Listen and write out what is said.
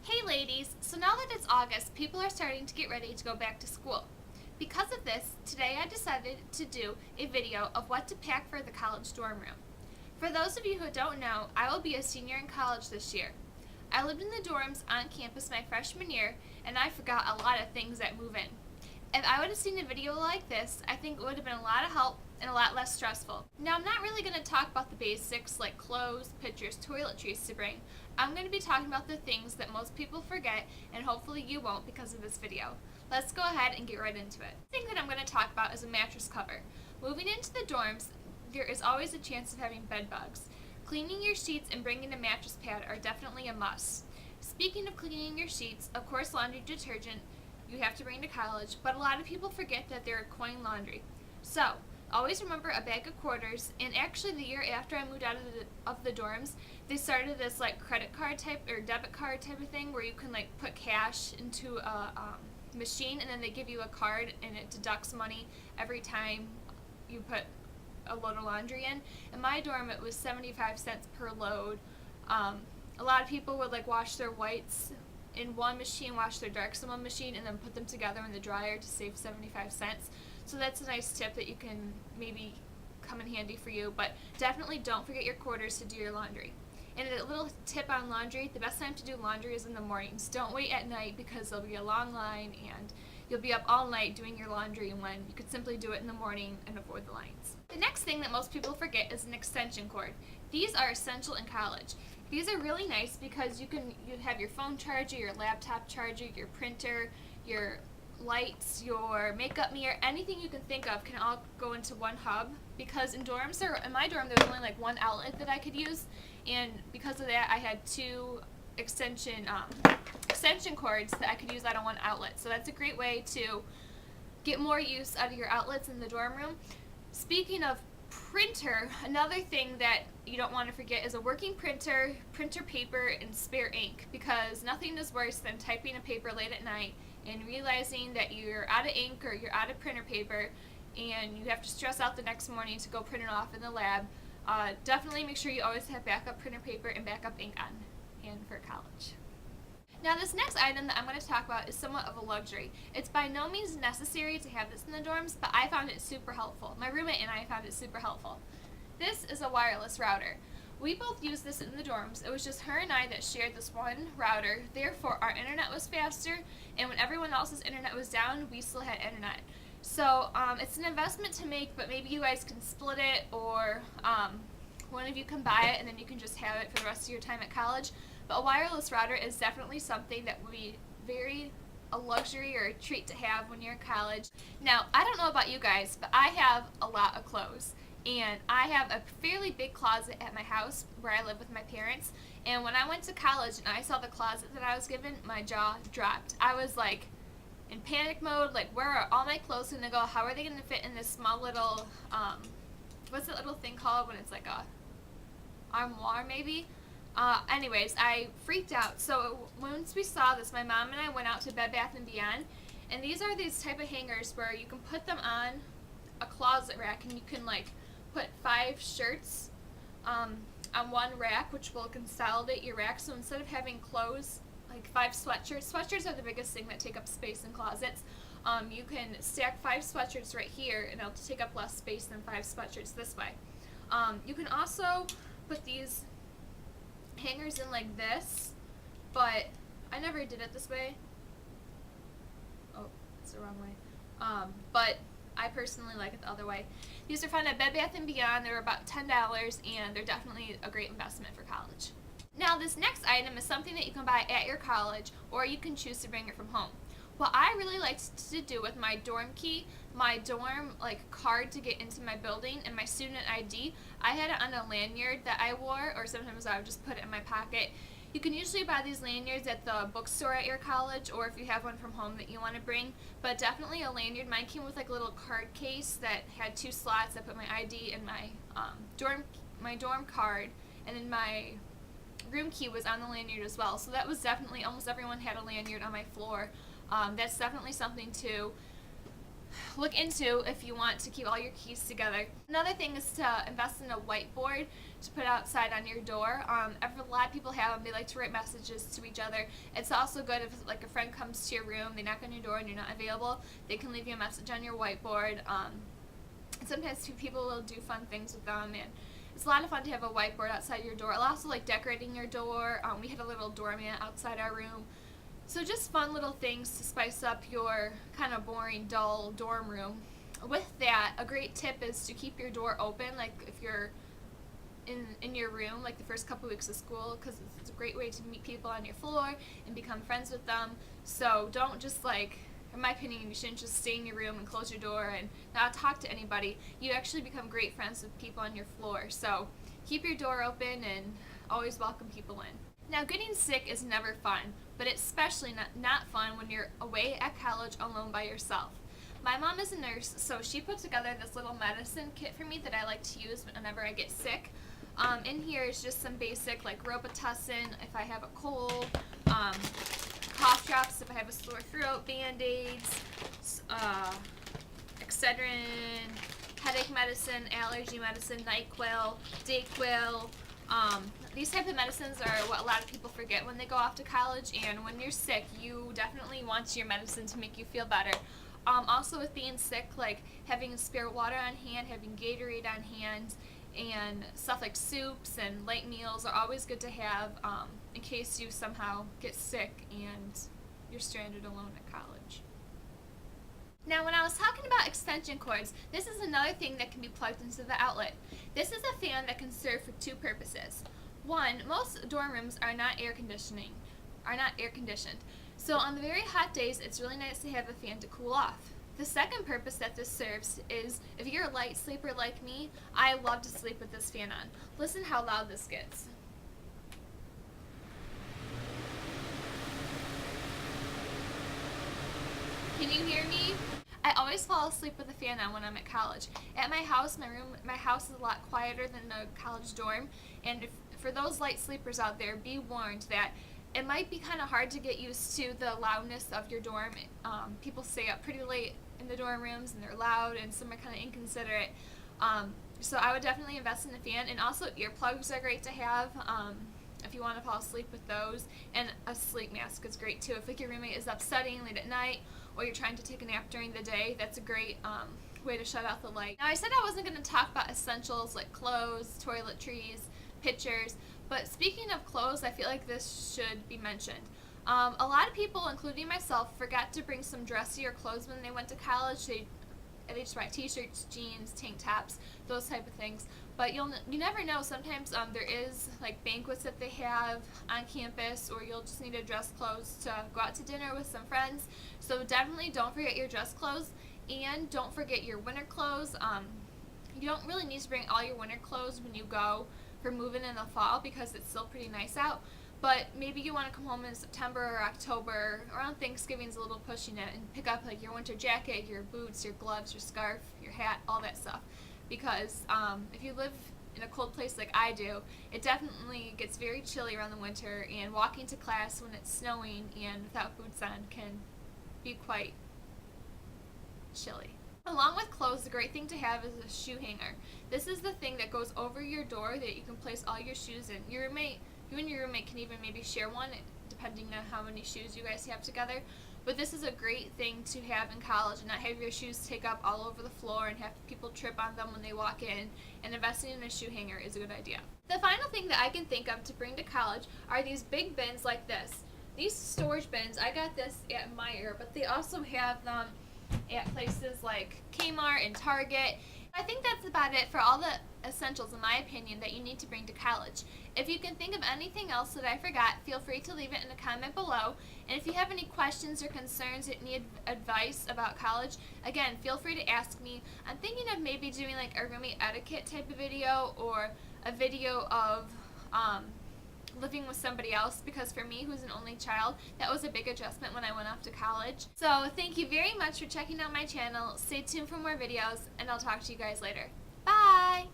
Hey ladies, so now that it's August, people are starting to get ready to go back to school. Because of this, today I decided to do a video of what to pack for the college dorm room. For those of you who don't know, I will be a senior in college this year. I lived in the dorms on campus my freshman year, and I forgot a lot of things that move in. If I would have seen a video like this, I think it would have been a lot of help and a lot less stressful. Now, I'm not really going to talk about the basics like clothes, pictures, toiletries to bring. I'm going to be talking about the things that most people forget, and hopefully you won't because of this video. Let's go ahead and get right into it. The thing that I'm going to talk about is a mattress cover. Moving into the dorms, there is always a chance of having bed bugs. Cleaning your sheets and bringing a mattress pad are definitely a must. Speaking of cleaning your sheets, of course laundry detergent you have to bring to college, but a lot of people forget that there are coin laundry. So, always remember a bag of quarters, and actually the year after I moved out of the dorms, they started this like credit card type or debit card type of thing where you can like put cash into a machine and then they give you a card and it deducts money every time you put a load of laundry in. In my dorm it was 75 cents per load. A lot of people would like wash their whites in one machine, wash their darks in one machine, and then put them together in the dryer to save 75 cents. So that's a nice tip that you can maybe come in handy for you, but definitely don't forget your quarters to do your laundry. And a little tip on laundry, the best time to do laundry is in the mornings. Don't wait at night because there'll be a long line and you'll be up all night doing your laundry when you could simply do it in the morning and avoid the lines. The next thing that most people forget is an extension cord. These are essential in college. These are really nice because you have your phone charger, your laptop charger, your printer, your lights, your makeup mirror, anything you can think of can all go into one hub, because in my dorm there was only like one outlet that I could use, and because of that I had two extension cords that I could use out of one outlet. So that's a great way to get more use out of your outlets in the dorm room. Speaking of printer, another thing that you don't want to forget is a working printer, printer paper, and spare ink, because nothing is worse than typing a paper late at night and realizing that you're out of ink or you're out of printer paper and you have to stress out the next morning to go print it off in the lab. Definitely make sure you always have backup printer paper and backup ink on hand for college. Now this next item that I'm going to talk about is somewhat of a luxury. It's by no means necessary to have this in the dorms, but I found it super helpful. My roommate and I found it super helpful. This is a wireless router. We both used this in the dorms. It was just her and I that shared this one router. Therefore, our internet was faster, and when everyone else's internet was down, we still had internet. So it's an investment to make, but maybe you guys can split it, or one of you can buy it and then you can just have it for the rest of your time at college. But a wireless router is definitely something that would be a luxury or a treat to have when you're in college. Now, I don't know about you guys, but I have a lot of clothes. And I have a fairly big closet at my house where I live with my parents. And when I went to college and I saw the closet that I was given, my jaw dropped. I was like in panic mode, like where are all my clothes going to go? How are they going to fit in this small little, what's that little thing called when it's like a armoire maybe? Anyways, I freaked out. So once we saw this, my mom and I went out to Bed Bath & Beyond. And these are these type of hangers where you can put them on a closet rack and you can like put 5 shirts on one rack, which will consolidate your rack. So instead of having clothes, like 5 sweatshirts are the biggest thing that take up space in closets. You can stack 5 sweatshirts right here and it'll take up less space than 5 sweatshirts this way. You can also put these hangers in like this, but I never did it this way. Oh, it's the wrong way. But I personally like it the other way. These are found at Bed Bath & Beyond. They're about $10 and they're definitely a great investment for college. Now this next item is something that you can buy at your college, or you can choose to bring it from home. What I really liked to do with my dorm key, my dorm like card to get into my building, and my student ID, I had it on a lanyard that I wore, or sometimes I would just put it in my pocket. You can usually buy these lanyards at the bookstore at your college, or if you have one from home that you want to bring, but definitely a lanyard. Mine came with like a little card case that had 2 slots. I put my ID and my dorm card, and then my room key was on the lanyard as well. So that was definitely, almost everyone had a lanyard on my floor. That's definitely something to look into if you want to keep all your keys together. Another thing is to invest in a whiteboard to put outside on your door. A lot of people have them. They like to write messages to each other. It's also good if like a friend comes to your room, they knock on your door and you're not available, they can leave you a message on your whiteboard. And sometimes people will do fun things with them, and it's a lot of fun to have a whiteboard outside your door. I also like decorating your door. We had a little doormat outside our room. So just fun little things to spice up your kind of boring, dull dorm room. With that, a great tip is to keep your door open, like if you're in your room, like the first couple weeks of school, because it's a great way to meet people on your floor and become friends with them. So don't just like, in my opinion, you shouldn't just stay in your room and close your door and not talk to anybody. You actually become great friends with people on your floor. So keep your door open and always welcome people in. Now, getting sick is never fun, but it's especially not fun when you're away at college alone by yourself. My mom is a nurse, so she put together this little medicine kit for me that I like to use whenever I get sick. In here is just some basic like Robitussin if I have a cold, cough drops if I have a sore throat, Band-Aids, Excedrin, headache medicine, allergy medicine, NyQuil, Dayquil. These type of medicines are what a lot of people forget when they go off to college, and when you're sick, you definitely want your medicine to make you feel better. Also with being sick, like having spare water on hand, having Gatorade on hand, and stuff like soups and light meals are always good to have in case you somehow get sick and you're stranded alone at college. Now, when I was talking about extension cords, this is another thing that can be plugged into the outlet. This is a fan that can serve for two purposes. One, most dorm rooms are not air conditioned. So on the very hot days, it's really nice to have a fan to cool off. The second purpose that this serves is, if you're a light sleeper like me, I love to sleep with this fan on. Listen how loud this gets. Can you hear me? I always fall asleep with the fan on when I'm at college. At my house, my house is a lot quieter than a college dorm, and for those light sleepers out there, be warned that it might be kind of hard to get used to the loudness of your dorm. People stay up pretty late in the dorm rooms and they're loud, and some are kind of inconsiderate. So I would definitely invest in a fan, and also earplugs are great to have if you want to fall asleep with those, and a sleep mask is great too. If like your roommate is up studying late at night, or you're trying to take a nap during the day, that's a great way to shut out the light. Now, I said I wasn't going to talk about essentials like clothes, toiletries, pictures, but speaking of clothes, I feel like this should be mentioned. A lot of people, including myself, forgot to bring some dressier clothes when they went to college. They just buy t-shirts, jeans, tank tops, those type of things. But you never know. Sometimes there is like banquets that they have on campus, or you'll just need to dress clothes to go out to dinner with some friends. So definitely don't forget your dress clothes, and don't forget your winter clothes. You don't really need to bring all your winter clothes when you go for moving in the fall, because it's still pretty nice out. But maybe you want to come home in September or October, around Thanksgiving's a little pushing it, and pick up like your winter jacket, your boots, your gloves, your scarf, your hat, all that stuff. Because if you live in a cold place like I do, it definitely gets very chilly around the winter, and walking to class when it's snowing and without boots on can be quite chilly. Along with clothes, the great thing to have is a shoe hanger. This is the thing that goes over your door that you can place all your shoes in. You and your roommate can even maybe share one, depending on how many shoes you guys have together. But this is a great thing to have in college, and not have your shoes take up all over the floor and have people trip on them when they walk in. And investing in a shoe hanger is a good idea. The final thing that I can think of to bring to college are these big bins like this. These storage bins, I got this at Meijer, but they also have them at places like Kmart and Target. I think that's about it for all the essentials, in my opinion, that you need to bring to college. If you can think of anything else that I forgot, feel free to leave it in a comment below. And if you have any questions or concerns or need advice about college, again, feel free to ask me. I'm thinking of maybe doing like a roommate etiquette type of video, or a video of living with somebody else, because for me, who's an only child, that was a big adjustment when I went off to college. So thank you very much for checking out my channel. Stay tuned for more videos, and I'll talk to you guys later. Bye!